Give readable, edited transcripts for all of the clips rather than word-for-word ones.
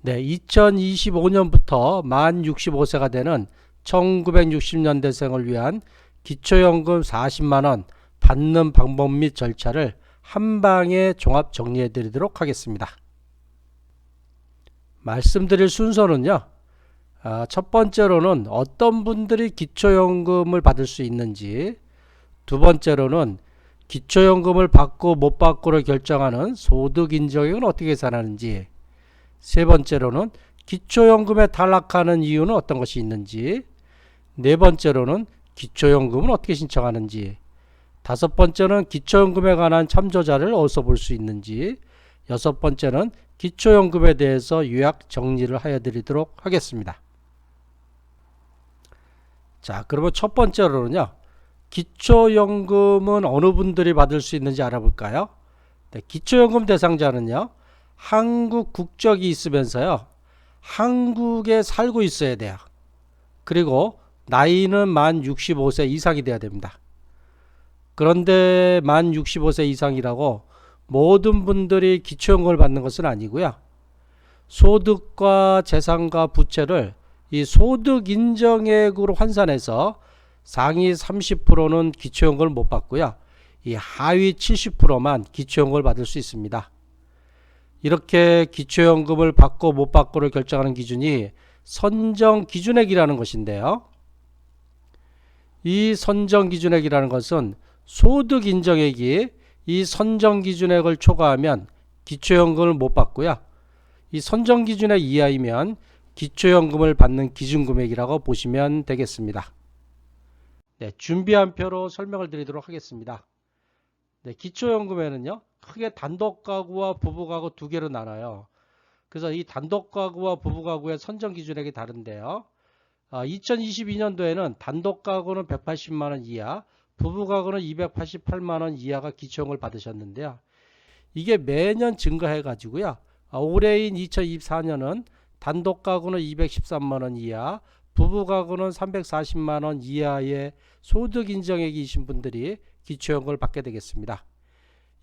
네, 2025년부터 만 65세가 되는 1960년대생을 위한 기초연금 40만원 받는 방법 및 절차를 한 방에 종합 정리해 드리도록 하겠습니다. 말씀드릴 순서는요. 첫 번째로는 어떤 분들이 기초연금을 받을 수 있는지, 두 번째로는 기초연금을 받고 못 받고를 결정하는 소득인정액은 어떻게 계산하는지, 세 번째로는 기초연금에 탈락하는 이유는 어떤 것이 있는지, 네 번째로는 기초연금은 어떻게 신청하는지, 다섯 번째는 기초연금에 관한 참조자를 어디서 볼 수 있는지, 여섯 번째는 기초연금에 대해서 요약 정리를 하여 드리도록 하겠습니다. 자, 그러면 첫 번째로는요. 기초연금은 어느 분들이 받을 수 있는지 알아볼까요? 네, 기초연금 대상자는요. 한국 국적이 있으면서요. 한국에 살고 있어야 돼요. 그리고 나이는 만 65세 이상이 돼야 됩니다. 그런데 만 65세 이상이라고 모든 분들이 기초연금을 받는 것은 아니고요. 소득과 재산과 부채를 이 소득 인정액으로 환산해서 상위 30%는 기초연금을 못 받고요. 이 하위 70%만 기초연금을 받을 수 있습니다. 이렇게 기초연금을 받고 못 받고를 결정하는 기준이 선정기준액이라는 것인데요. 이 선정기준액이라는 것은 소득인정액이 이 선정기준액을 초과하면 기초연금을 못 받고요. 이 선정기준액 이하이면 기초연금을 받는 기준금액이라고 보시면 되겠습니다. 네, 준비한 표로 설명을 드리도록 하겠습니다. 네, 기초연금에는요. 크게 단독가구와 부부가구 두 개로 나눠요. 그래서 이 단독가구와 부부가구의 선정기준액이 다른데요. 2022년도에는 단독가구는 180만원 이하, 부부가구는 288만원 이하가 기초연금을 받으셨는데요. 이게 매년 증가해 가지고요. 올해인 2024년은 단독가구는 213만원 이하, 부부가구는 340만원 이하의 소득인정액이신 분들이 기초연금을 받게 되겠습니다.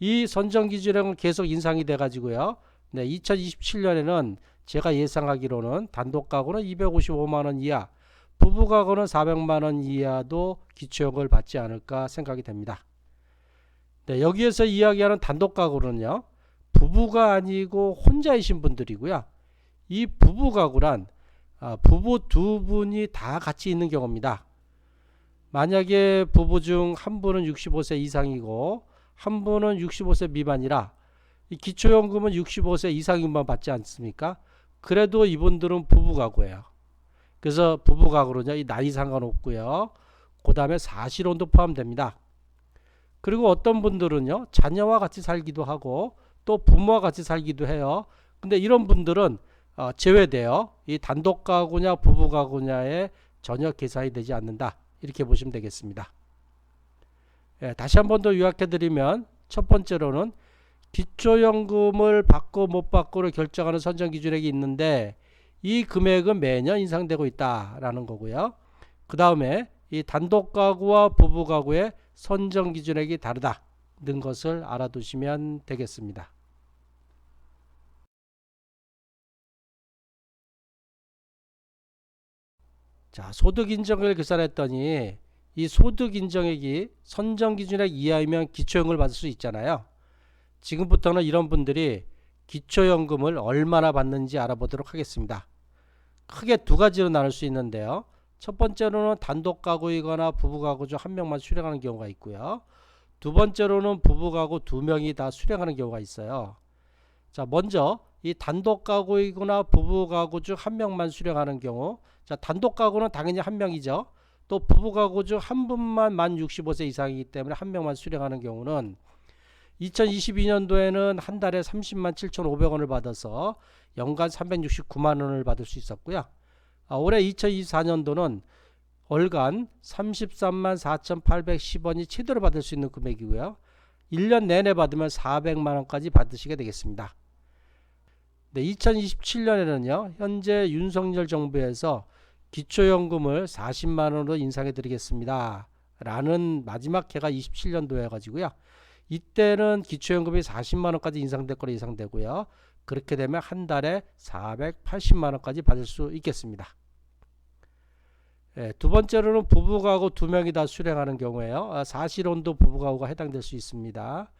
이 선정기준액은 계속 인상이 돼 가지고요. 네, 2027년에는 제가 예상하기로는 단독가구는 255만원 이하, 부부가구는 400만원 이하도 기초연금을 받지 않을까 생각이 됩니다. 네, 여기에서 이야기하는 단독가구는요. 부부가 아니고 혼자이신 분들이고요. 이 부부가구란 부부 두 분이 다 같이 있는 경우입니다. 만약에 부부 중 한 분은 65세 이상이고 한 분은 65세 미만이라 이 기초연금은 65세 이상인만 받지 않습니까? 그래도 이분들은 부부가구예요. 그래서 부부가구로는요, 이 나이 상관없고요. 그 다음에 사실혼도 포함됩니다. 그리고 어떤 분들은요, 자녀와 같이 살기도 하고 또 부모와 같이 살기도 해요. 근데 이런 분들은 제외돼요. 이 단독가구냐 부부가구냐에 전혀 계산이 되지 않는다. 이렇게 보시면 되겠습니다. 예, 다시 한 번 더 요약해드리면 첫 번째로는 기초연금을 받고 못 받고를 결정하는 선정기준액이 있는데 이 금액은 매년 인상되고 있다라는 거고요. 그 다음에 이 단독가구와 부부가구의 선정기준액이 다르다는 것을 알아두시면 되겠습니다. 자, 소득인정액을 계산했더니 이 소득인정액이 선정기준액 이하이면 기초연금을 받을 수 있잖아요. 지금부터는 이런 분들이 기초연금을 얼마나 받는지 알아보도록 하겠습니다. 크게 두 가지로 나눌 수 있는데요. 첫 번째로는 단독가구이거나 부부가구 중 한 명만 수령하는 경우가 있고요. 두 번째로는 부부가구 두 명이 다 수령하는 경우가 있어요. 자, 먼저 이 단독가구이거나 부부가구 중 한 명만 수령하는 경우, 자, 단독가구는 당연히 한 명이죠. 또 부부가구 중 한 분만 만 65세 이상이기 때문에 한 명만 수령하는 경우는 2022년도에는 한 달에 30만 7,500원을 받아서 연간 369만 원을 받을 수 있었고요. 올해 2024년도는 월간 33만 4,810원이 최대로 받을 수 있는 금액이고요. 1년 내내 받으면 400만 원까지 받으시게 되겠습니다. 네, 2027년에는요. 현재 윤석열 정부에서 기초연금을 40만 원으로 인상해 드리겠습니다. 라는 마지막 해가 27년도여 가지고요. 이때는 기초연금이 40만 원까지 인상될 거로 예상되고요. 그렇게 되면 한 달에 480만 원까지 받을 수 있겠습니다. 두 번째로는 부부가구 2명이 다 수령하는 경우에요. 사실혼도 부부가구가 해당될 수 있습니다.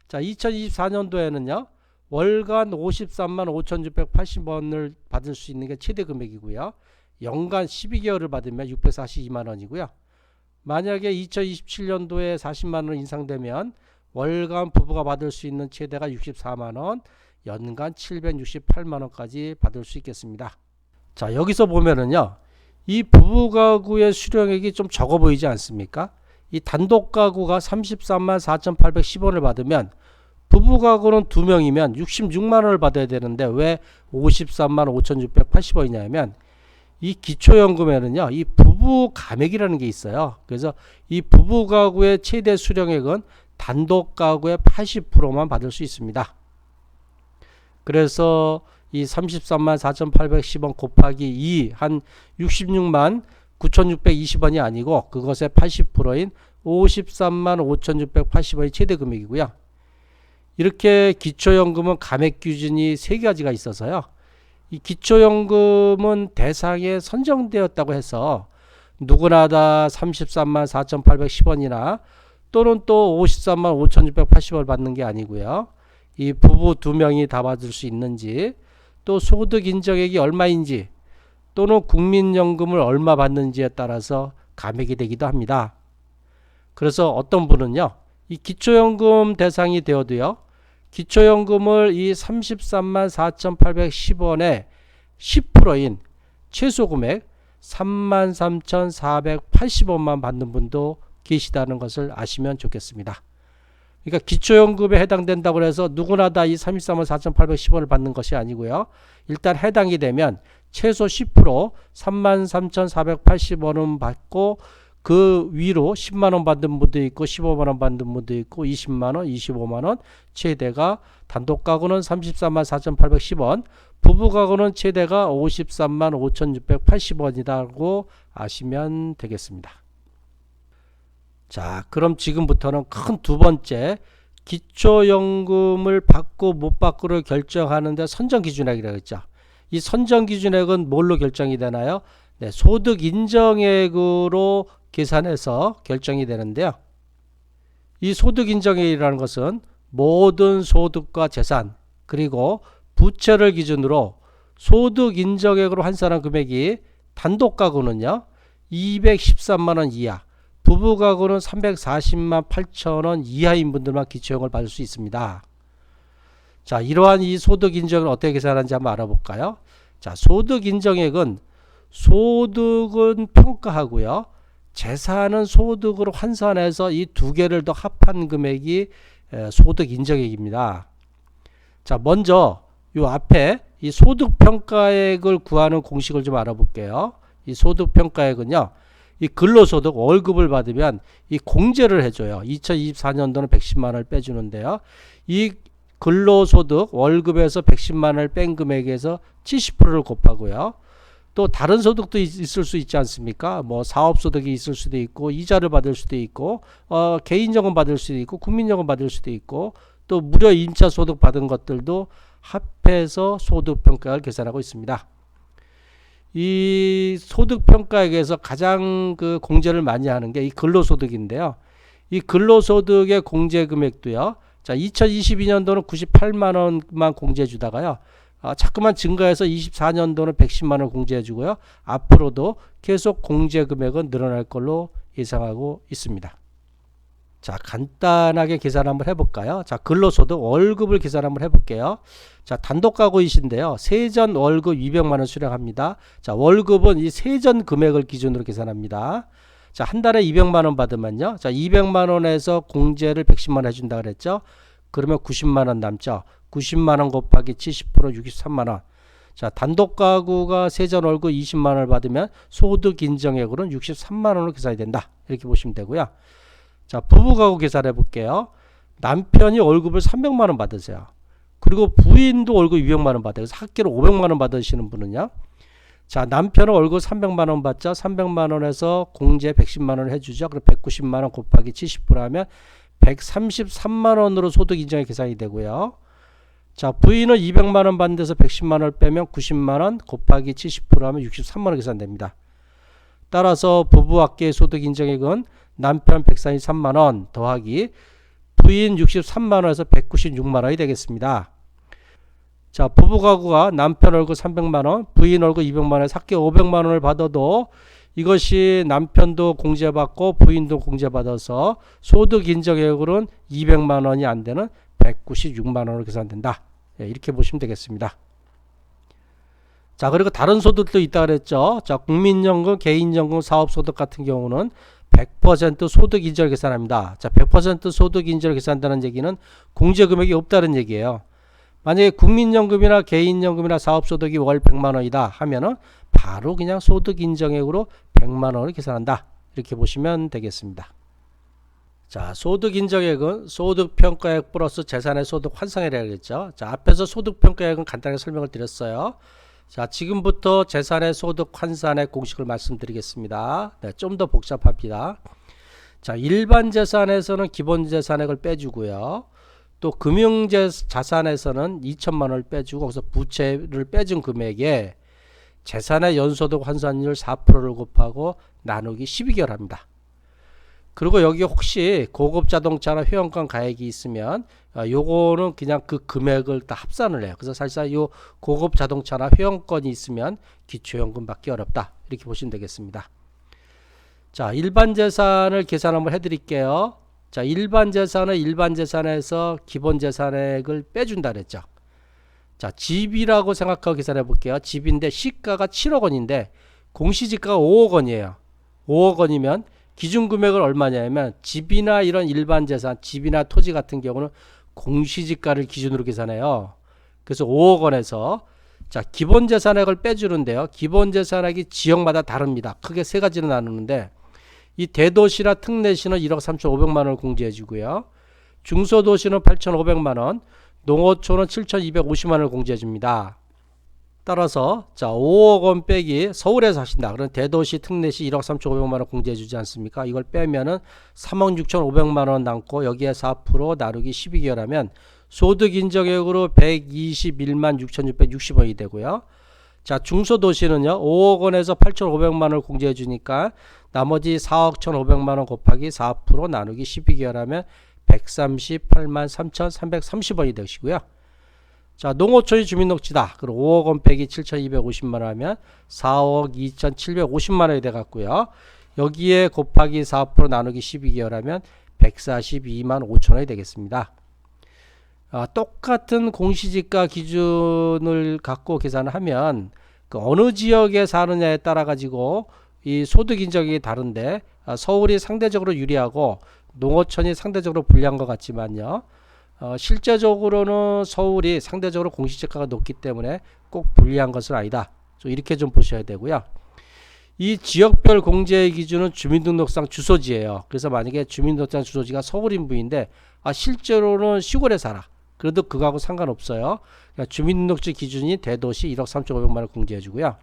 자, 2024년도에는요. 월간 53만 5,680원을 받을 수 있는 게 최대 금액이고요. 연간 12개월을 받으면 642만 원이고요. 만약에 2027년도에 40만 원 인상되면 월간 부부가 받을 수 있는 최대가 64만 원, 연간 768만 원까지 받을 수 있겠습니다. 자, 여기서 보면은요. 이 부부가구의 수령액이 좀 적어 보이지 않습니까? 이 단독가구가 33만 4,810원을 받으면 부부가구는 2명이면 66만 원을 받아야 되는데 왜 53만 5,680원이냐면 이 기초연금에는요. 이 부부 감액이라는 게 있어요. 그래서 이 부부가구의 최대 수령액은 단독가구의 80%만 받을 수 있습니다. 그래서 이 33만 4,810원 곱하기 2 한 66만 9,620원이 아니고 그것의 80%인 53만 5,680원이 최대 금액이고요. 이렇게 기초연금은 감액 기준이 3가지가 있어서요. 이 기초연금은 대상에 선정되었다고 해서 누구나 다 33만 4,810원이나 또는 또 53만 5,680원을 받는 게 아니고요. 이 부부 2명이 다 받을 수 있는지 또 소득 인정액이 얼마인지 또는 국민연금을 얼마 받는지에 따라서 감액이 되기도 합니다. 그래서 어떤 분은요. 이 기초연금 대상이 되어도요. 기초연금을 이 33만 4,810원의 10%인 최소금액 33,480원만 받는 분도 계시다는 것을 아시면 좋겠습니다. 그러니까 기초연금에 해당된다고 해서 누구나 다 이 33만 4,810원을 받는 것이 아니고요. 일단 해당이 되면 최소 10% 33,480원은 받고 그 위로 10만원 받는 분도 있고 15만원 받는 분도 있고 20만원, 25만원, 최대가 단독가구는 33만 4,810원, 부부가구는 최대가 53만 5,680원이라고 아시면 되겠습니다. 자, 그럼 지금부터는 큰 2번째 기초연금을 받고 못 받고를 결정하는데 선정기준액이라고 했죠. 이 선정기준액은 뭘로 결정이 되나요? 네, 소득 인정액으로 계산해서 결정이 되는데요. 이 소득 인정액이라는 것은 모든 소득과 재산 그리고 부채를 기준으로 소득 인정액으로 환산한 금액이 단독가구는요 213만원 이하, 부부가구는 340만 8천원 이하인 분들만 기초연금을 받을 수 있습니다. 자, 이러한 이 소득 인정을 어떻게 계산하는지 한번 알아볼까요? 자, 소득 인정액은 소득은 평가하고요. 재산은 소득으로 환산해서 이 2개를 더 합한 금액이 소득 인정액입니다. 자, 먼저 요 앞에 이 소득 평가액을 구하는 공식을 좀 알아볼게요. 이 소득 평가액은요. 이 근로소득 월급을 받으면 이 공제를 해줘요. 2024년도는 110만 원을 빼주는데요. 이 근로소득 월급에서 110만 원을 뺀 금액에서 70%를 곱하고요. 또 다른 소득도 있을 수 있지 않습니까? 뭐 사업소득이 있을 수도 있고 이자를 받을 수도 있고 개인연금 받을 수도 있고 국민연금 받을 수도 있고 또 무려 임차 소득 받은 것들도 합해서 소득평가를 계산하고 있습니다. 이 소득평가액에서 가장 그 공제를 많이 하는 게 이 근로소득인데요. 이 근로소득의 공제 금액도요. 자, 2022년도는 98만 원만 공제해 주다가요. 자꾸만 증가해서 24년도는 110만 원 공제해 주고요. 앞으로도 계속 공제 금액은 늘어날 걸로 예상하고 있습니다. 자, 간단하게 계산 한번 해볼까요? 자, 근로소득 월급을 계산 한번 해볼게요. 자, 단독가구이신데요. 세전 월급 200만 원 수령합니다. 자, 월급은 이 세전 금액을 기준으로 계산합니다. 자, 한 달에 200만 원 받으면요. 자, 200만 원에서 공제를 110만 원 해준다 그랬죠. 그러면 90만 원 남죠. 90만 원 곱하기 70% 63만 원. 자, 단독가구가 세전 월급 20만 원을 받으면 소득 인정액으로는 63만 원으로 계산이 된다. 이렇게 보시면 되고요. 자, 부부가구 계산해 볼게요. 남편이 월급을 300만 원 받으세요. 그리고 부인도 월급 200만 원 받아요. 그래서 합계로 500만 원 받으시는 분은요. 자, 남편은 월급 300만 원 받죠. 300만 원에서 공제 110만 원을 해주죠. 그럼 190만 원 곱하기 70% 하면 133만 원으로 소득 인정이 계산이 되고요. 자, 부인은 200만원 받는 데서 110만원을 빼면 90만원 곱하기 70% 하면 63만원 계산됩니다. 따라서 부부합계 소득 인정액은 남편 143만원 더하기 부인 63만원에서 196만원이 되겠습니다. 자, 부부가구가 남편 월급 300만원, 부인 월급 200만원에 합계 500만원을 받아도 이것이 남편도 공제받고 부인도 공제받아서 소득 인정액으로는 200만원이 안 되는 196만원으로 계산된다. 이렇게 보시면 되겠습니다. 자, 그리고 다른 소득도 있다 그랬죠. 자, 국민연금, 개인연금, 사업소득 같은 경우는 100% 소득 인정을 계산합니다. 자, 100% 소득 인정을 계산한다는 얘기는 공제 금액이 없다는 얘기예요. 만약에 국민연금이나 개인연금이나 사업소득이 월 100만원이다 하면은 바로 그냥 소득 인정액으로 100만원을 계산한다. 이렇게 보시면 되겠습니다. 자, 소득 인정액은 소득평가액 플러스 재산의 소득 환산액이라고 했죠. 자, 앞에서 소득평가액은 간단하게 설명을 드렸어요. 자, 지금부터 재산의 소득 환산액 공식을 말씀드리겠습니다. 네, 좀 더 복잡합니다. 자, 일반 재산에서는 기본 재산액을 빼주고요. 또 금융자산에서는 2천만원을 빼주고 거기서 부채를 빼준 금액에 재산의 연소득 환산율 4%를 곱하고 나누기 12개월 합니다. 그리고 여기 혹시 고급 자동차나 회원권 가액이 있으면 요거는 그냥 그 금액을 다 합산을 해요. 그래서 사실상 요 고급 자동차나 회원권이 있으면 기초연금 받기 어렵다. 이렇게 보시면 되겠습니다. 자, 일반 재산을 계산 한번 해드릴게요. 자, 일반 재산은 일반 재산에서 기본 재산액을 빼준다 그랬죠. 자, 집이라고 생각하고 계산해 볼게요. 집인데 시가가 7억 원인데 공시지가가 5억 원이에요. 5억 원이면 기준 금액을 얼마냐면 집이나 이런 일반 재산, 집이나 토지 같은 경우는 공시지가를 기준으로 계산해요. 그래서 5억 원에서 자, 기본 재산액을 빼주는데요. 기본 재산액이 지역마다 다릅니다. 크게 세 가지로 나누는데 이 대도시나 특례시는 1억 3,500만원을 공제해 주고요. 중소도시는 8,500만원, 농어촌은 7,250만원을 공제해 줍니다. 따라서 자, 5억 원 빼기 서울에 사신다. 그럼 대도시 특례시 1억 3,500만원 공제해 주지 않습니까? 이걸 빼면은 3억 6,500만원 남고 여기에 4% 나누기 12개월 하면 소득 인정액으로 121만 6,660원이 되고요. 자, 중소도시는요. 5억 원에서 8,500만원을 공제해 주니까 나머지 4억 1,500만원 곱하기 4% 나누기 12개월 하면 138만 3,330원이 되시고요. 자, 농어촌이 주민등록지다. 그럼 5억 원 빼기 7,250만원 하면 4억 2,750만원이 돼갖고요. 여기에 곱하기 4% 나누기 12개월 하면 142만 5천원이 되겠습니다. 똑같은 공시지가 기준을 갖고 계산을 하면 그 어느 지역에 사느냐에 따라 가지고 이 소득 인정이 다른데 서울이 상대적으로 유리하고 농어촌이 상대적으로 불리한 것 같지만요. 실제적으로는 서울이 상대적으로 공시지가가 높기 때문에 꼭 불리한 것은 아니다. 이렇게 좀 보셔야 되고요. 이 지역별 공제의 기준은 주민등록상 주소지예요. 그래서 만약에 주민등록상 주소지가 서울 인부인데 실제로는 시골에 살아. 그래도 그거하고 상관없어요. 그러니까 주민등록지 기준이 대도시 1억 3,500만원 공제해 주고요.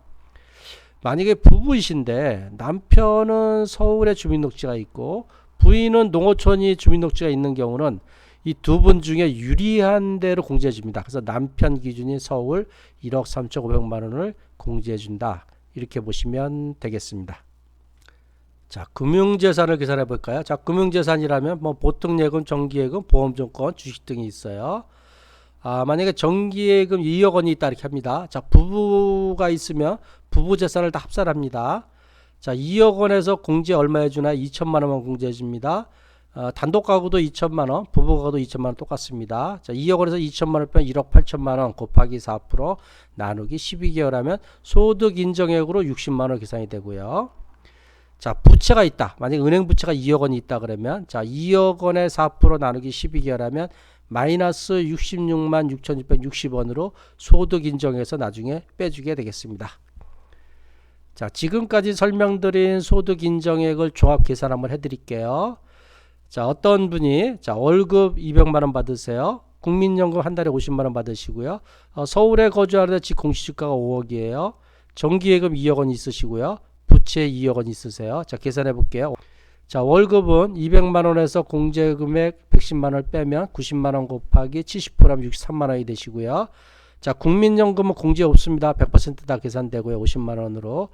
만약에 부부이신데 남편은 서울에 주민등록지가 있고 부인은 농어촌이 주민등록지가 있는 경우는 이 두 분 중에 유리한 대로 공제해 줍니다. 그래서 남편 기준이 서울 1억 3,500만원을 공제해 준다. 이렇게 보시면 되겠습니다. 자, 금융재산을 계산해 볼까요? 자, 금융재산이라면 뭐 보통예금, 정기예금, 보험증권, 주식 등이 있어요. 만약에 정기예금 2억 원이 있다 이렇게 합니다. 자, 부부가 있으면 부부 재산을 다 합산합니다. 자, 2억 원에서 공제 얼마 해주나 2천만 원만 공제해 줍니다. 단독 가구도 2천만 원, 부부 가구도 2천만 원 똑같습니다. 자, 2억 원에서 2천만 원 빼면 1억 8천만 원 곱하기 4% 나누기 12개월 하면 소득 인정액으로 60만 원 계산이 되고요. 자, 부채가 있다. 만약에 은행 부채가 2억 원이 있다 그러면 자, 2억 원에 4% 나누기 12개월 하면 마이너스 66만 6,660원으로 소득 인정해서 나중에 빼주게 되겠습니다. 자, 지금까지 설명드린 소득 인정액을 종합 계산 한번 해드릴게요. 자, 어떤 분이 자, 월급 200만원 받으세요. 국민연금 한 달에 50만원 받으시고요. 서울에 거주하는데 집 공시지가가 5억이에요. 정기예금 2억 원 있으시고요. 부채 2억 원 있으세요. 자, 계산해 볼게요. 자, 월급은 200만원에서 공제금액 110만원을 빼면 90만원 곱하기 70%하면 63만원이 되시고요. 자, 국민연금은 공제 없습니다. 100% 다 계산되고요. 50만원으로.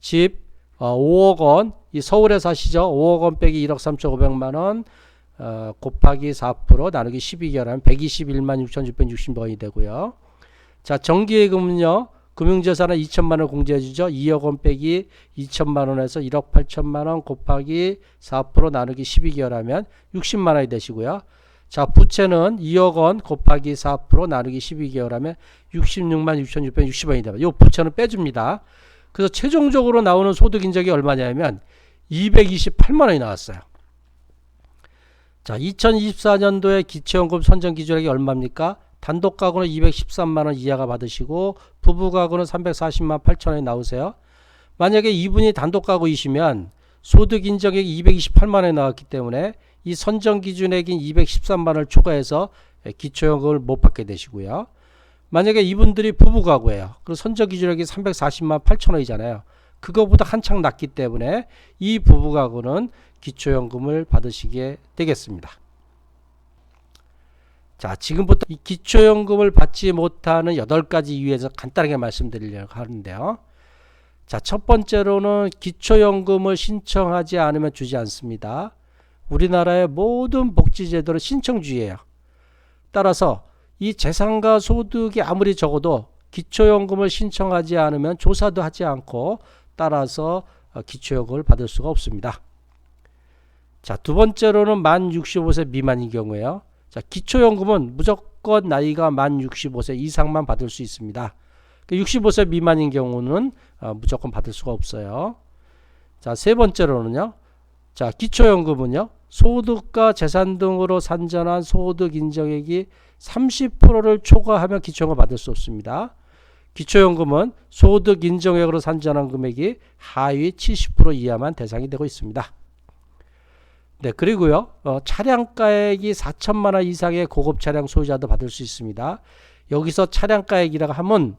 집 5억원, 이 서울에 사시죠. 5억원 빼기 1억 3,500만원 곱하기 4% 나누기 12개월 하면 121만 6,660원이 되고요. 자, 정기예금은요. 금융자산은 2천만원 공제해주죠. 2억원 빼기 2천만원에서 1억 8천만원 곱하기 4% 나누기 12개월 하면 60만원이 되시고요. 자, 부채는 2억원 곱하기 4% 나누기 12개월 하면 66만 6,660원이 됩니다. 이 부채는 빼줍니다. 그래서 최종적으로 나오는 소득 인적이 얼마냐면 228만원이 나왔어요. 자, 2024년도에 기초연금 선정 기준액이 얼마입니까? 단독 가구는 213만원 이하가 받으시고 부부 가구는 340만 8천원이 나오세요. 만약에 이분이 단독 가구이시면 소득 인정액이 228만원이 나왔기 때문에 이 선정 기준액인 213만원을 초과해서 기초연금을 못 받게 되시고요. 만약에 이분들이 부부 가구예요. 그리고 선정 기준액이 340만 8천원이잖아요. 그거보다 한창 낮기 때문에 이 부부 가구는 기초연금을 받으시게 되겠습니다. 자, 지금부터 이 기초연금을 받지 못하는 8가지 이유에서 간단하게 말씀드리려고 하는데요. 자, 첫 번째로는 기초연금을 신청하지 않으면 주지 않습니다. 우리나라의 모든 복지제도는 신청주의예요. 따라서 이 재산과 소득이 아무리 적어도 기초연금을 신청하지 않으면 조사도 하지 않고 따라서 기초연금을 받을 수가 없습니다. 자, 두 번째로는 만 65세 미만인 경우에요. 자, 기초연금은 무조건 나이가 만 65세 이상만 받을 수 있습니다. 65세 미만인 경우는 무조건 받을 수가 없어요. 자, 세 번째로는요. 자, 기초연금은요. 소득과 재산 등으로 산정한 소득 인정액이 30%를 초과하면 기초연금을 받을 수 없습니다. 기초연금은 소득 인정액으로 산정한 금액이 하위 70% 이하만 대상이 되고 있습니다. 네, 그리고요. 차량가액이 4천만원 이상의 고급 차량 소유자도 받을 수 있습니다. 여기서 차량가액이라고 하면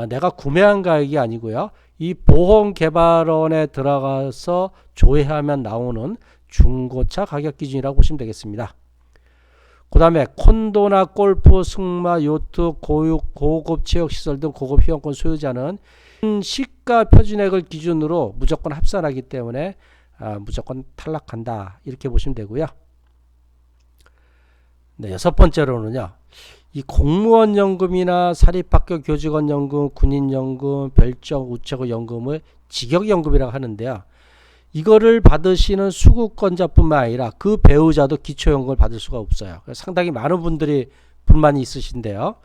내가 구매한 가액이 아니고요. 이 보험개발원에 들어가서 조회하면 나오는 중고차 가격 기준이라고 보시면 되겠습니다. 그 다음에 콘도나 골프, 승마, 요트, 고급 체육시설 등 고급 회원권 소유자는 시가 표준액을 기준으로 무조건 합산하기 때문에 무조건 탈락한다 이렇게 보시면 되고요. 네, 여섯 번째로는요. 이 공무원 연금이나 사립학교 교직원 연금, 군인 연금, 별정 우체국 연금을 직역연금이라고 하는데요. 이거를 받으시는 수급권자뿐만 아니라 그 배우자도 기초연금을 받을 수가 없어요. 상당히 많은 분들이 불만이 있으신데요.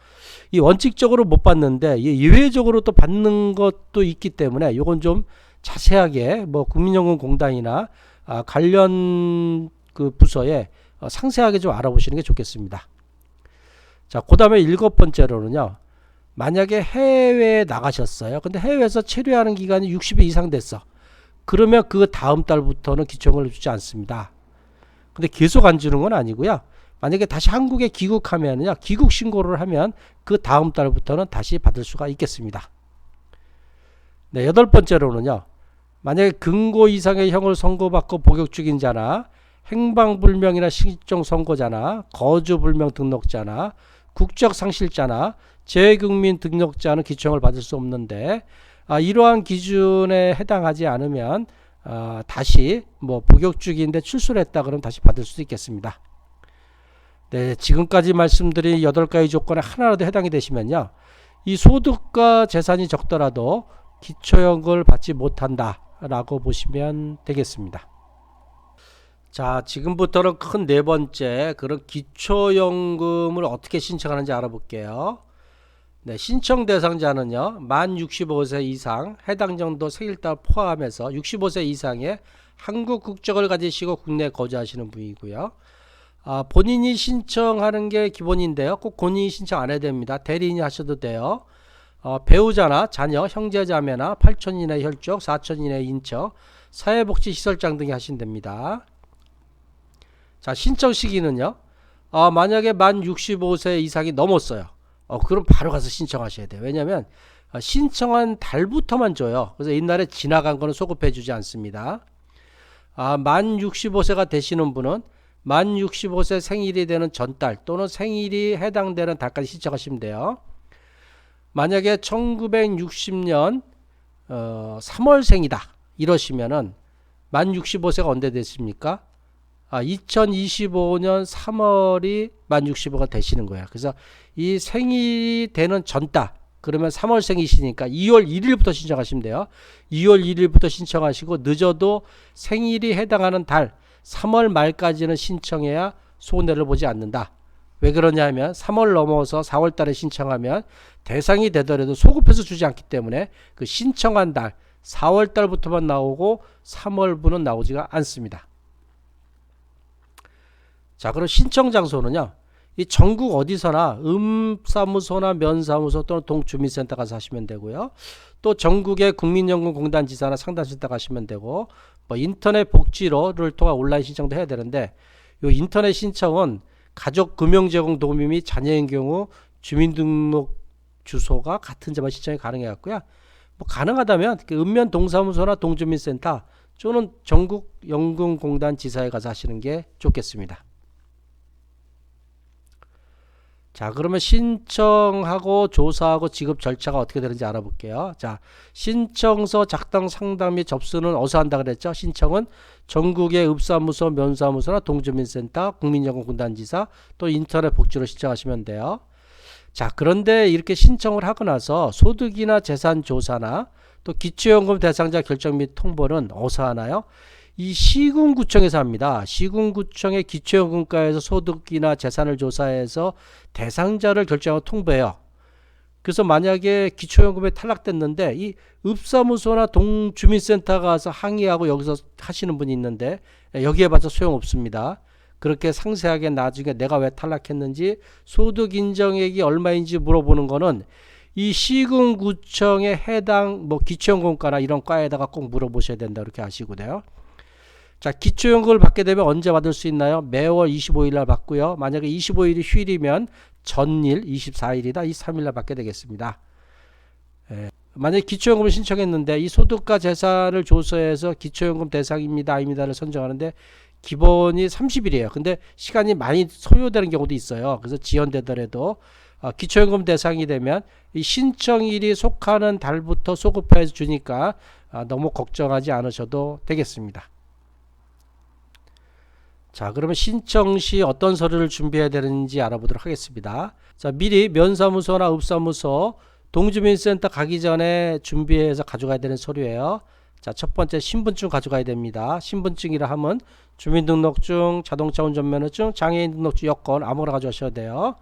이 원칙적으로 못 받는데 예외적으로 또 받는 것도 있기 때문에 이건 좀 자세하게 국민연금공단이나 관련 그 부서에 상세하게 좀 알아보시는 게 좋겠습니다. 자, 그 다음에 일곱 번째로는요. 만약에 해외에 나가셨어요. 근데 해외에서 체류하는 기간이 60일 이상 됐어. 그러면 그 다음 달부터는 기초연금을 주지 않습니다. 근데 계속 안 주는 건 아니고요. 만약에 다시 한국에 귀국하면요. 귀국 신고를 하면 그 다음 달부터는 다시 받을 수가 있겠습니다. 네, 여덟 번째로는요. 만약에 금고 이상의 형을 선고받고 복역 중인 자나 행방불명이나 실종 선고자나 거주불명 등록자나 국적상실자나 재외국민 등록자는 기초연금을 받을 수 없는데 이러한 기준에 해당하지 않으면 다시 복역 중인데 출소를 했다 그러면 다시 받을 수 있겠습니다. 네, 지금까지 말씀드린 8가지 조건에 하나라도 해당이 되시면요. 이 소득과 재산이 적더라도 기초연금을 받지 못한다 라고 보시면 되겠습니다. 자, 지금부터는 큰 네 번째 그런 기초연금을 어떻게 신청하는지 알아볼게요. 네, 신청 대상자는요. 만 65세 이상 해당 정도 생일달 포함해서 65세 이상의 한국 국적을 가지시고 국내에 거주하시는 분이고요. 본인이 신청하는 게 기본인데요. 꼭 본인이 신청 안 해야 됩니다. 대리인이 하셔도 돼요. 배우자나 자녀, 형제자매나 8촌 이내 혈족, 4촌 이내 인척, 사회복지시설장 등이 하시면 됩니다. 자, 신청 시기는요. 만약에 만 65세 이상이 넘었어요. 그럼 바로 가서 신청하셔야 돼요. 왜냐하면 신청한 달부터만 줘요. 그래서 옛날에 지나간 거는 소급해 주지 않습니다. 만 65세가 되시는 분은 만 65세 생일이 되는 전달 또는 생일이 해당되는 달까지 신청하시면 돼요. 만약에 1960년 3월생이다 이러시면은 만 65세가 언제 됐습니까? 2025년 3월이 만 65가 되시는 거예요. 그래서 이 생일이 되는 전달 그러면 3월생이시니까 2월 1일부터 신청하시면 돼요. 2월 1일부터 신청하시고 늦어도 생일이 해당하는 달 3월 말까지는 신청해야 손해를 보지 않는다. 왜 그러냐 하면 3월 넘어서 4월 달에 신청하면 대상이 되더라도 소급해서 주지 않기 때문에 그 신청한 달 4월 달부터만 나오고 3월분은 나오지가 않습니다. 자, 그럼 신청 장소는요. 이 전국 어디서나 음사무소나 면사무소 또는 동주민센터 가서 하시면 되고요. 또 전국의 국민연금공단 지사나 상담센터 가시면 되고 뭐 인터넷 복지로를 통한 온라인 신청도 해야 되는데 요 인터넷 신청은 가족 금융 제공 도우미 및 자녀인 경우 주민등록 주소가 같은 데만 신청이 가능해 갖고요. 뭐 가능하다면 그 읍면 동사무소나 동주민센터 또는 전국 연금공단 지사에 가서 하시는 게 좋겠습니다. 자, 그러면 신청하고 조사하고 지급 절차가 어떻게 되는지 알아볼게요. 자, 신청서 작성 상담 및 접수는 어디서 한다 그랬죠? 신청은 전국의 읍사무소, 면사무소나 동주민센터, 국민연금공단지사 또 인터넷 복지로 신청하시면 돼요. 자, 그런데 이렇게 신청을 하고 나서 소득이나 재산 조사나 또 기초연금 대상자 결정 및 통보는 어디서 하나요? 이 시군구청에서 합니다. 시군구청의 기초연금과에서 소득이나 재산을 조사해서 대상자를 결정하고 통보해요. 그래서 만약에 기초연금에 탈락됐는데 이 읍사무소나 동주민센터 가서 항의하고 여기서 하시는 분이 있는데 여기에 봐서 소용없습니다. 그렇게 상세하게 나중에 내가 왜 탈락했는지 소득 인정액이 얼마인지 물어보는 거는 이 시군구청에 해당 뭐 기초연금과나 이런 과에다가 꼭 물어보셔야 된다 이렇게 아시고요. 자, 기초연금을 받게 되면 언제 받을 수 있나요? 매월 25일 날 받고요. 만약에 25일이 휴일이면 전일 24일이다. 이 3일 날 받게 되겠습니다. 만약에 기초연금을 신청했는데 이 소득과 재산을 조사해서 기초연금 대상입니다. 아닙니다를 선정하는데 기본이 30일이에요. 근데 시간이 많이 소요되는 경우도 있어요. 그래서 지연되더라도 기초연금 대상이 되면 이 신청일이 속하는 달부터 소급해서 주니까 너무 걱정하지 않으셔도 되겠습니다. 자, 그러면 신청 시 어떤 서류를 준비해야 되는지 알아보도록 하겠습니다. 자, 미리 면사무소나 읍사무소, 동주민센터 가기 전에 준비해서 가져가야 되는 서류예요. 자, 첫 번째 신분증 가져가야 됩니다. 신분증이라 하면 주민등록증, 자동차 운전면허증, 장애인 등록증, 여권 아무거나 가져가셔야 돼요.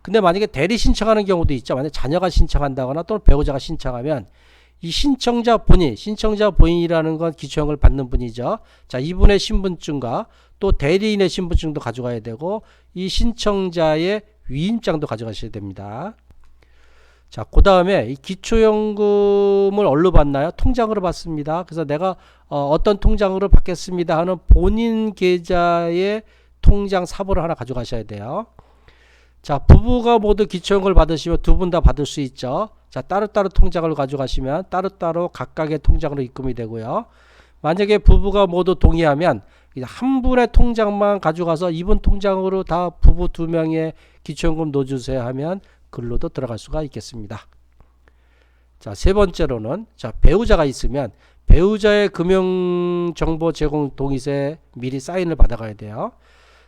근데 만약에 대리 신청하는 경우도 있죠. 만약에 자녀가 신청한다거나 또는 배우자가 신청하면 이 신청자 본인이라는 건 기초연금을 받는 분이죠. 자, 이분의 신분증과 또 대리인의 신분증도 가져가야 되고 이 신청자의 위임장도 가져가셔야 됩니다. 자, 그 다음에 이 기초연금을 어디로 받나요? 통장으로 받습니다. 그래서 내가 어떤 통장으로 받겠습니다 하는 본인 계좌의 통장 사보를 하나 가져가셔야 돼요. 자, 부부가 모두 기초연금을 받으시면 두 분 다 받을 수 있죠. 자, 따로따로 통장을 가져가시면 따로따로 각각의 통장으로 입금이 되고요. 만약에 부부가 모두 동의하면 한 분의 통장만 가져가서 이분 통장으로 다 부부 두 명의 기초연금 넣어주세요 하면 글로도 들어갈 수가 있겠습니다. 자, 세 번째로는 자, 배우자가 있으면 배우자의 금융정보 제공 동의서에 미리 사인을 받아가야 돼요.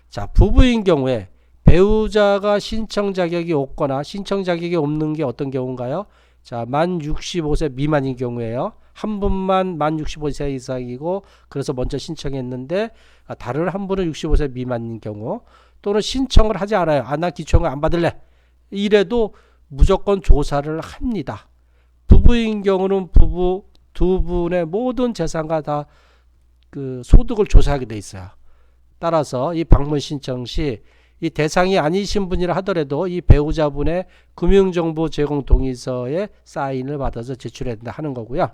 자, 부부인 경우에 배우자가 신청 자격이 없거나 신청 자격이 없는 게 어떤 경우인가요? 자, 만 65세 미만인 경우에요. 한 분만 만 65세 이상이고 그래서 먼저 신청했는데 다른 한 분은 65세 미만인 경우 또는 신청을 하지 않아요. 나 기초연금 안 받을래. 이래도 무조건 조사를 합니다. 부부인 경우는 부부 두 분의 모든 재산과 다 그 소득을 조사하게 돼 있어요. 따라서 이 방문 신청 시 이 대상이 아니신 분이라 하더라도 이 배우자분의 금융정보 제공 동의서에 사인을 받아서 제출해야 된다 하는 거고요.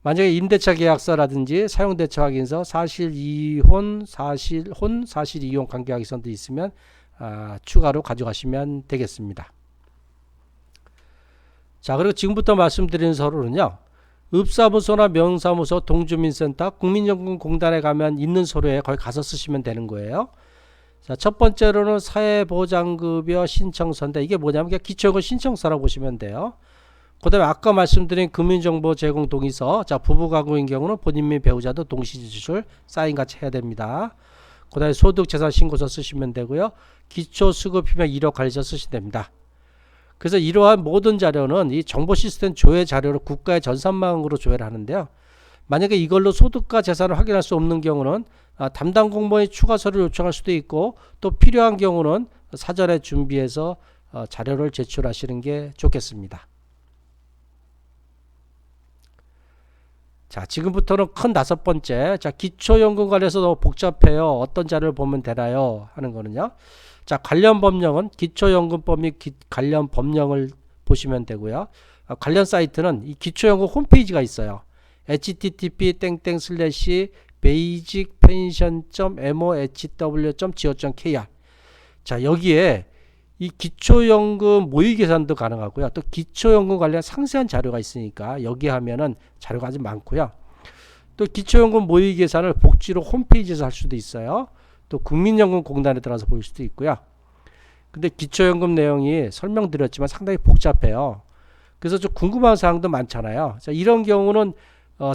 만약에 임대차 계약서라든지 사용대차 확인서, 사실 이혼, 사실 이혼 관계 확인서도 있으면 추가로 가져가시면 되겠습니다. 자, 그리고 지금부터 말씀드리는 서류는요. 읍사무소나 명사무소, 동주민센터, 국민연금공단에 가면 있는 서류에 거기 가서 쓰시면 되는 거예요. 자, 첫 번째로는 사회보장급여 신청서인데 이게 뭐냐면 기초연금 신청서라고 보시면 돼요. 그 다음에 아까 말씀드린 금융정보 제공 동의서. 자, 부부가구인 경우는 본인 및 배우자도 동시 지출 사인 같이 해야 됩니다. 그 다음에 소득재산신고서 쓰시면 되고요. 기초수급비명 이력 관리서 쓰시면 됩니다. 그래서 이러한 모든 자료는 이 정보시스템 조회 자료로 국가의 전산망으로 조회를 하는데요. 만약에 이걸로 소득과 재산을 확인할 수 없는 경우는 담당 공무원이 추가 서류를 요청할 수도 있고, 또 필요한 경우는 사전에 준비해서 자료를 제출하시는 게 좋겠습니다. 자, 지금부터는 큰 5번째. 자, 기초연금 관련해서 너무 복잡해요. 어떤 자료를 보면 되나요? 하는 거는요. 자, 관련 법령은 기초연금법 및 관련 법령을 보시면 되고요. 관련 사이트는 이 기초연금 홈페이지가 있어요. http://basicpension.moHW.go.kr. 자, 여기에 이 기초연금 모의계산도 가능하고요. 또 기초연금 관련 상세한 자료가 있으니까 여기 하면은 자료가 아주 많고요. 또 기초연금 모의계산을 복지로 홈페이지에서 할 수도 있어요. 또 국민연금공단에 들어가서 볼 수도 있고요. 근데 기초연금 내용이 설명드렸지만 상당히 복잡해요. 그래서 좀 궁금한 사항도 많잖아요. 자, 이런 경우는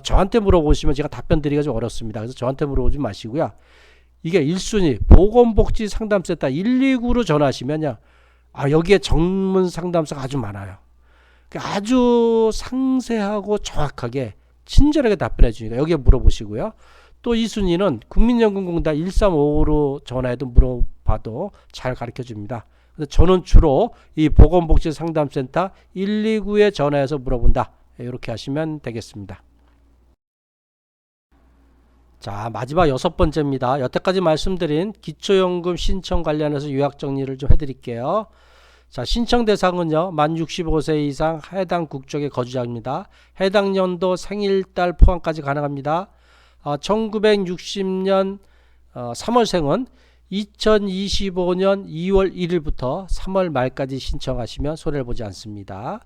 저한테 물어보시면 제가 답변 드리기가 좀 어렵습니다. 그래서 저한테 물어보지 마시고요. 이게 1순위 보건복지상담센터 129로 전화하시면요. 여기에 전문 상담사가 아주 많아요. 아주 상세하고 정확하게 친절하게 답변해 주니까 여기에 물어보시고요. 또 2순위는 국민연금공단 1355로 전화해도 물어봐도 잘 가르쳐 줍니다. 그래서 저는 주로 이 보건복지상담센터 129에 전화해서 물어본다. 이렇게 하시면 되겠습니다. 자, 마지막 6번째입니다. 여태까지 말씀드린 기초연금 신청 관련해서 요약 정리를 좀 해드릴게요. 자, 신청 대상은요, 만 65세 이상 해당 국적의 거주자입니다. 해당 연도 생일달 포함까지 가능합니다. 1960년 3월생은 2025년 2월 1일부터 3월 말까지 신청하시면 손해를 보지 않습니다.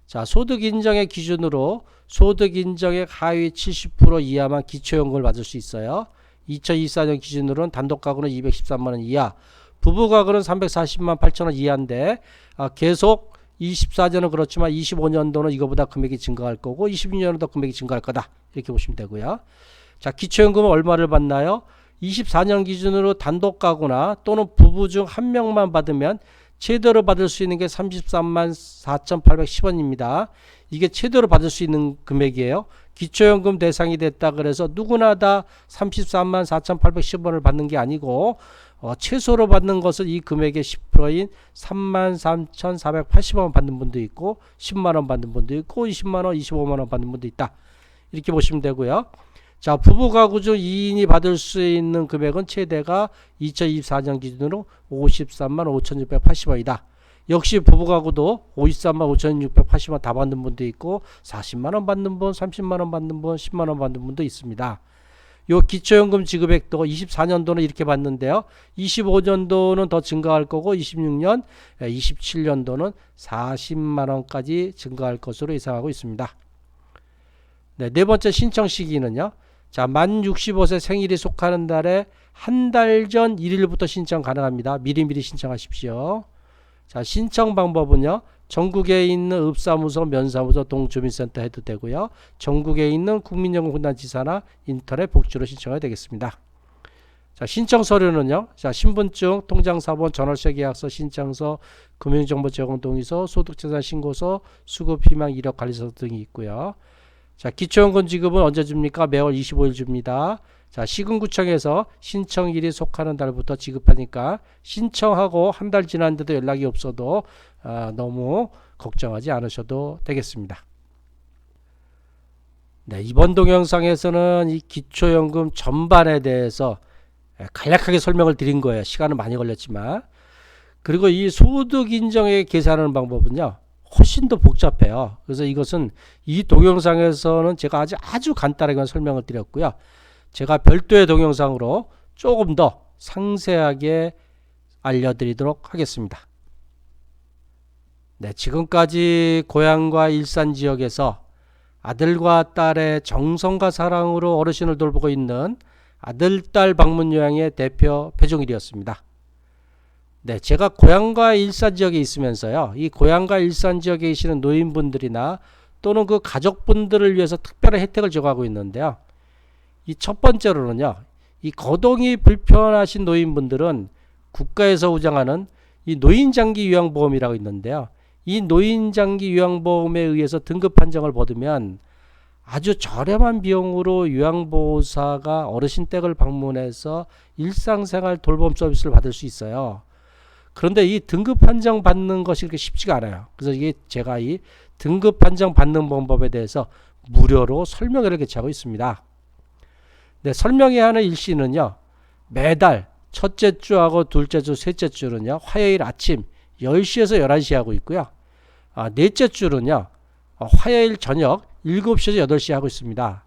자, 소득 인정의 기준으로 소득 인정액 하위 70% 이하만 기초연금을 받을 수 있어요. 2024년 기준으로는 단독 가구는 213만원 이하, 부부 가구는 340만 8천원 이하인데 계속 24년은 그렇지만 25년도는 이거보다 금액이 증가할 거고 26년도 금액이 증가할 거다. 이렇게 보시면 되고요. 자, 기초연금은 얼마를 받나요? 24년 기준으로 단독 가구나 또는 부부 중 한 명만 받으면 최대로 받을 수 있는 게 33만 4,810원입니다. 이게 최대로 받을 수 있는 금액이에요. 기초연금 대상이 됐다 그래서 누구나 다 33만 4,810원을 받는 게 아니고 최소로 받는 것은 이 금액의 10%인 33,480원 받는 분도 있고 10만원 받는 분도 있고 20만원, 25만원 받는 분도 있다. 이렇게 보시면 되고요. 자, 부부 가구 중 2인이 받을 수 있는 금액은 최대가 2024년 기준으로 53만 5,680원이다. 역시 부부 가구도 53만 5,680원 다 받는 분도 있고 40만원 받는 분, 30만원 받는 분, 10만원 받는 분도 있습니다. 요 기초연금 지급액도 24년도는 이렇게 받는데요. 25년도는 더 증가할 거고 26년, 27년도는 40만원까지 증가할 것으로 예상하고 있습니다. 네 번째 신청 시기는요. 자, 만 65세 생일이 속하는 달에 한 달 전 1일부터 신청 가능합니다. 미리미리 신청하십시오. 자, 신청 방법은요. 전국에 있는 읍사무소, 면사무소, 동주민센터 해도 되고요. 전국에 있는 국민연금공단 지사나 인터넷 복지로 신청해야 되겠습니다. 자, 신청 서류는요. 자, 신분증, 통장사본, 전월세 계약서, 신청서, 금융정보 제공 동의서, 소득재산 신고서, 수급희망 이력 관리서 등이 있고요. 자, 기초연금 지급은 언제 줍니까? 매월 25일 줍니다. 자, 시군구청에서 신청일이 속하는 달부터 지급하니까 신청하고 한 달 지났는데도 연락이 없어도 너무 걱정하지 않으셔도 되겠습니다. 네, 이번 동영상에서는 이 기초연금 전반에 대해서 간략하게 설명을 드린 거예요. 시간은 많이 걸렸지만. 그리고 이 소득 인정액 계산하는 방법은요. 훨씬 더 복잡해요. 그래서 이것은 이 동영상에서는 제가 아주 간단하게 설명을 드렸고요. 제가 별도의 동영상으로 조금 더 상세하게 알려드리도록 하겠습니다. 네, 지금까지 고향과 일산 지역에서 아들과 딸의 정성과 사랑으로 어르신을 돌보고 있는 아들딸 방문 요양의 대표 배종일이었습니다. 네, 제가 고향과 일산 지역에 있으면서요, 이 고향과 일산 지역에 계시는 노인분들이나 또는 그 가족분들을 위해서 특별한 혜택을 제공하고 있는데요. 이 첫 번째로는요, 이 거동이 불편하신 노인분들은 국가에서 우정하는 이 노인장기 요양보험이라고 있는데요. 이 노인장기 요양보험에 의해서 등급 판정을 받으면 아주 저렴한 비용으로 요양보호사가 어르신 댁을 방문해서 일상생활 돌봄 서비스를 받을 수 있어요. 그런데 이 등급 판정 받는 것이 그렇게 쉽지가 않아요. 그래서 이게 제가 이 등급 판정 받는 방법에 대해서 무료로 설명회를 개최하고 있습니다. 네, 설명회 하는 일시는요, 매달 첫째 주하고 둘째 주, 셋째 주는요, 화요일 아침 10시에서 11시에 하고 있고요. 넷째 주는요, 화요일 저녁 7시에서 8시에 하고 있습니다.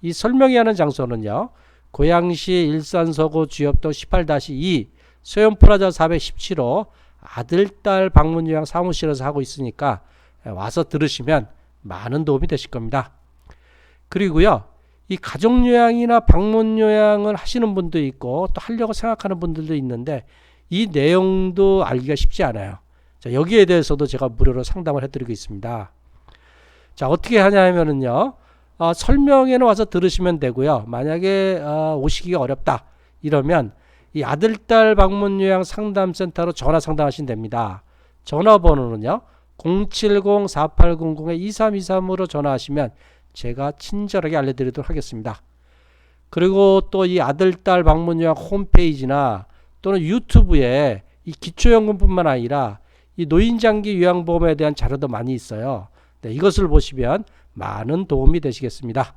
이 설명회 하는 장소는요, 고양시 일산서구 주엽동 18-2 소연프라자 417호 아들딸 방문요양 사무실에서 하고 있으니까 와서 들으시면 많은 도움이 되실 겁니다. 그리고요, 이 가족요양이나 방문요양을 하시는 분도 있고 또 하려고 생각하는 분들도 있는데 이 내용도 알기가 쉽지 않아요. 자, 여기에 대해서도 제가 무료로 상담을 해드리고 있습니다. 자, 어떻게 하냐면은요, 설명회는 와서 들으시면 되고요. 만약에 오시기가 어렵다 이러면 이 아들딸 방문요양 상담센터로 전화 상담하시면 됩니다. 전화번호는요, 070-4800-2323으로 전화하시면 제가 친절하게 알려드리도록 하겠습니다. 그리고 또 이 아들딸 방문요양 홈페이지나 또는 유튜브에 이 기초연금뿐만 아니라 이 노인장기 요양보험에 대한 자료도 많이 있어요. 네, 이것을 보시면 많은 도움이 되시겠습니다.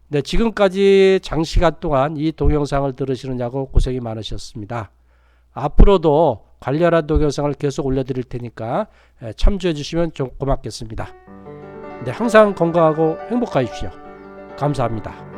네, 지금까지 장시간 동안 이 동영상을 들으시느냐고 고생이 많으셨습니다. 앞으로도 관련한 동영상을 계속 올려드릴 테니까 참조해 주시면 좀 고맙겠습니다. 네, 항상 건강하고 행복하십시오. 감사합니다.